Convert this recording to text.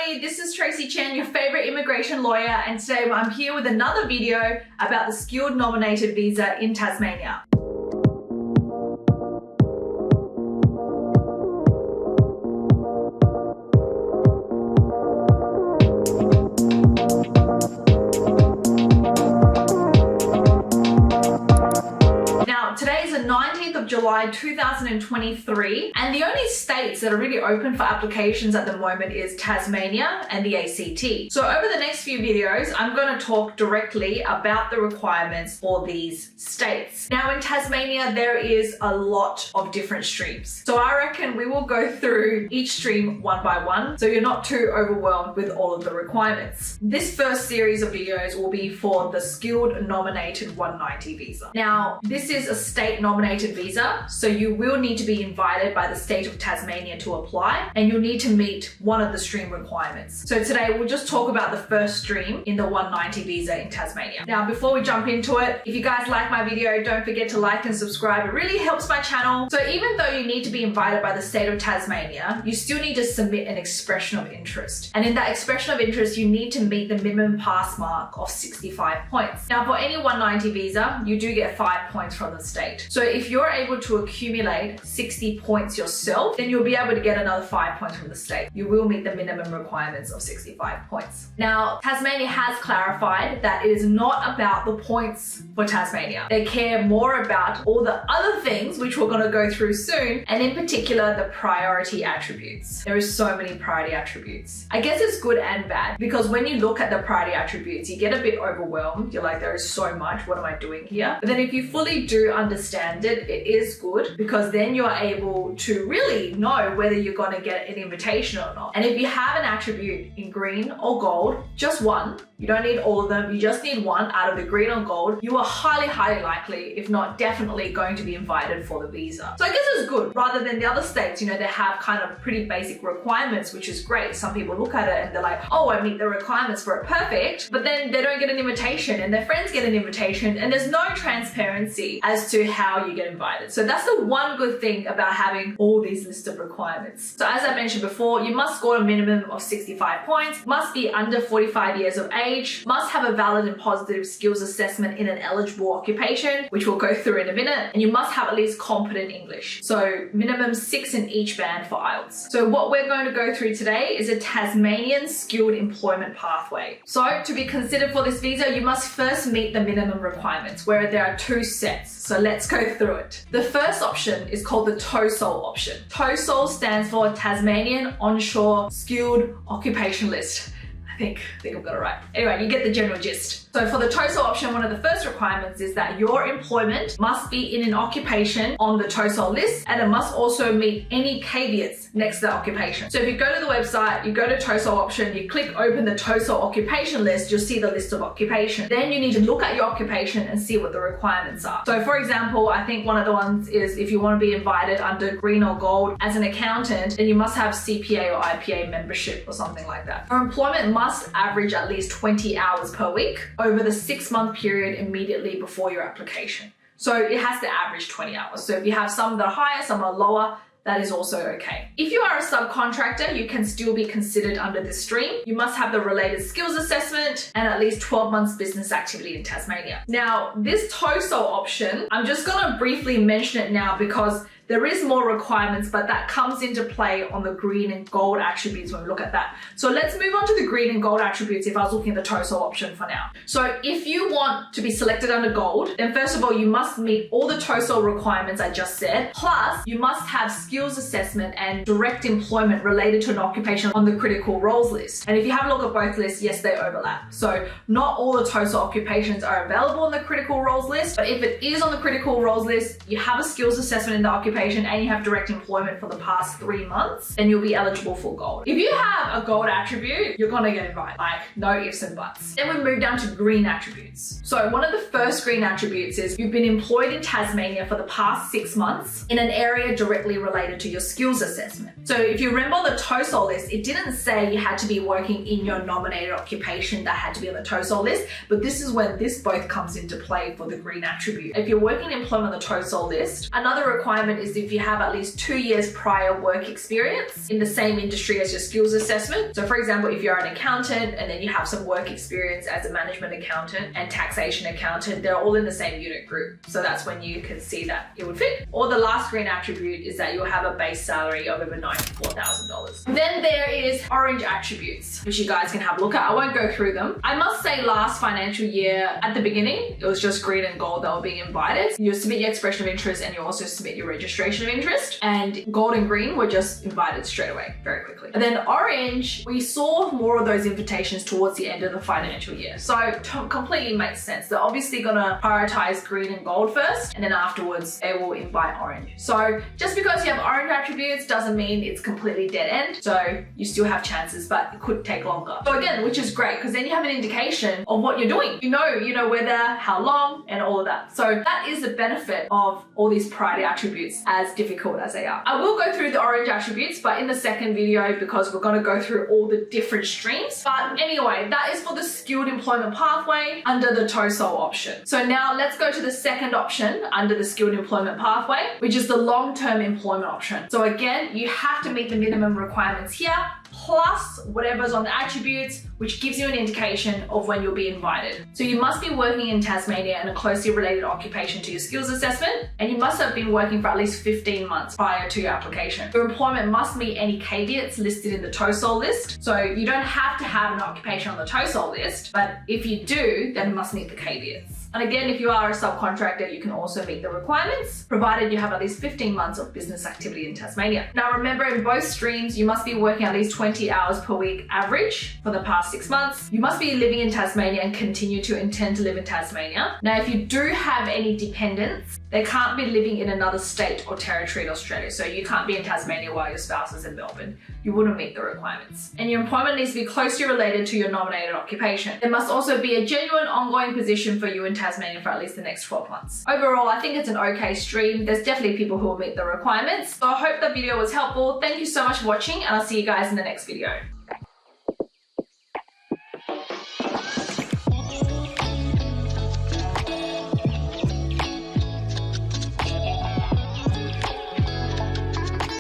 everybody, this is Tracy Chen, your favorite immigration lawyer, and today I'm here with another video about the skilled nominated visa in Tasmania. Today is the 19th of July 2023, and the only states that are really open for applications at the moment is Tasmania and the ACT. So over the next few videos, I'm going to talk directly about the requirements for these states. Now in Tasmania, there is a lot of different streams. So I reckon we will go through each stream one by one, so you're not too overwhelmed with all of the requirements. This first series of videos will be for the skilled nominated 190 visa. Now, this is a state nominated visa, so you will need to be invited by the state of Tasmania to apply, and you'll need to meet one of the stream requirements. So today we'll just talk about the first stream in the 190 visa in Tasmania. Now before we jump into it, if you guys like my video, don't forget to like and subscribe. It really helps my channel. So even though you need to be invited by the state of Tasmania, you still need to submit an expression of interest. And in that expression of interest, you need to meet the minimum pass mark of 65 points. Now for any 190 visa, you do get 5 points from the state. So if you're able to accumulate 60 points yourself, then you'll be able to get another 5 points from the state. You will meet the minimum requirements of 65 points. Now, Tasmania has clarified that it is not about the points for Tasmania. They care more about all the other things, which we're going to go through soon, and in particular, the priority attributes. There is so many priority attributes. I guess it's good and bad, because when you look at the priority attributes, you get a bit overwhelmed. You're like, there is so much, what am I doing here? But then if you fully do understand it, it is good, because then you're able to really know whether you're going to get an invitation or not. And if you have an attribute in green or gold, just one, you don't need all of them, you just need one out of the green or gold, you are highly likely, if not definitely, going to be invited for the visa. So I guess it's good, rather than the other states, you know, they have kind of pretty basic requirements, which is great. Some people look at it and they're like, oh, I meet the requirements for it, perfect, but then they don't get an invitation and their friends get an invitation, and there's no transparency as to how you get invited. So that's the one good thing about having all these lists of requirements. So as I mentioned before, you must score a minimum of 65 points, must be under 45 years of age, must have a valid and positive skills assessment in an eligible occupation, which we'll go through in a minute, and you must have at least competent English. So minimum 6 in each band for IELTS. So what we're going to go through today is a Tasmanian skilled employment pathway. So to be considered for this visa, you must first meet the minimum requirements, where there are 2 sets. So let's go through it. The first option is called the TOESOL option. TOESOL stands for Tasmanian Onshore Skilled Occupation List. I think I've got it right. Anyway, you get the general gist. So for the TOESOL option, one of the first requirements is that your employment must be in an occupation on the TOESOL list, and it must also meet any caveats next to the occupation. So if you go to the website, you go to TOESOL option, you click open the TOESOL occupation list, you'll see the list of occupation. Then you need to look at your occupation and see what the requirements are. So for example, I think one of the ones is if you want to be invited under green or gold as an accountant, then you must have CPA or IPA membership or something like that. Your employment must average at least 20 hours per week over the 6-month period immediately before your application. So it has to average 20 hours. So if you have some that are higher, some are lower, that is also okay. If you are a subcontractor, you can still be considered under this stream. You must have the related skills assessment and at least 12 months business activity in Tasmania. Now, this TOESOL option, I'm just gonna briefly mention it now because there is more requirements, but that comes into play on the green and gold attributes when we look at that. So let's move on to the green and gold attributes if I was looking at the TOESOL option for now. So if you want to be selected under gold, then first of all, you must meet all the TOESOL requirements I just said, plus you must have skills assessment and direct employment related to an occupation on the critical roles list. And if you have a look at both lists, yes, they overlap. So not all the TOESOL occupations are available on the critical roles list, but if it is on the critical roles list, you have a skills assessment in the occupation and you have direct employment for the past 3 months, then you'll be eligible for gold. If you have a gold attribute, you're gonna get invited, like no ifs and buts. Then we move down to green attributes. So one of the first green attributes is you've been employed in Tasmania for the past 6 months in an area directly related to your skills assessment. So if you remember the TOESOL list, it didn't say you had to be working in your nominated occupation that had to be on the TOESOL list, but this is when this both comes into play for the green attribute. If you're working in employment on the TOESOL list, another requirement is is if you have at least 2 years prior work experience in the same industry as your skills assessment. So for example, if you're an accountant and then you have some work experience as a management accountant and taxation accountant, they're all in the same unit group. So that's when you can see that it would fit. Or the last green attribute is that you'll have a base salary of over $94,000. Then there is orange attributes, which you guys can have a look at. I won't go through them. I must say last financial year at the beginning, it was just green and gold that were being invited. You submit your expression of interest and you also submit your registration of interest, and gold and green were just invited straight away, very quickly. And then orange, we saw more of those invitations towards the end of the financial year. So it completely makes sense. They're obviously gonna prioritize green and gold first, and then afterwards they will invite orange. So just because you have orange attributes doesn't mean it's completely dead end. So you still have chances, but it could take longer. So again, which is great because then you have an indication of what you're doing. You know whether, how long, and all of that. So that is the benefit of all these priority attributes, as difficult as they are. I will go through the orange attributes, but in the second video, because we're going to go through all the different streams. But anyway, that is for the skilled employment pathway under the TOESOL option. So now let's go to the second option under the skilled employment pathway, which is the long-term employment option. So again, you have to meet the minimum requirements here, plus whatever's on the attributes, which gives you an indication of when you'll be invited. So you must be working in Tasmania in a closely related occupation to your skills assessment, and you must have been working for at least 15 months prior to your application. Your employment must meet any caveats listed in the TOESOL list. So you don't have to have an occupation on the TOESOL list, but if you do, then it must meet the caveats. And again, if you are a subcontractor, you can also meet the requirements, provided you have at least 15 months of business activity in Tasmania. Now remember, in both streams, you must be working at least 20 hours per week average for the past 6 months. You must be living in Tasmania and continue to intend to live in Tasmania. Now, if you do have any dependents, they can't be living in another state or territory in Australia. So you can't be in Tasmania while your spouse is in Melbourne. You wouldn't meet the requirements. And your employment needs to be closely related to your nominated occupation. There must also be a genuine ongoing position for you in Tasmania for at least the next 12 months. Overall, I think it's an okay stream. There's definitely people who will meet the requirements. So I hope the video was helpful. Thank you so much for watching, and I'll see you guys in the next video.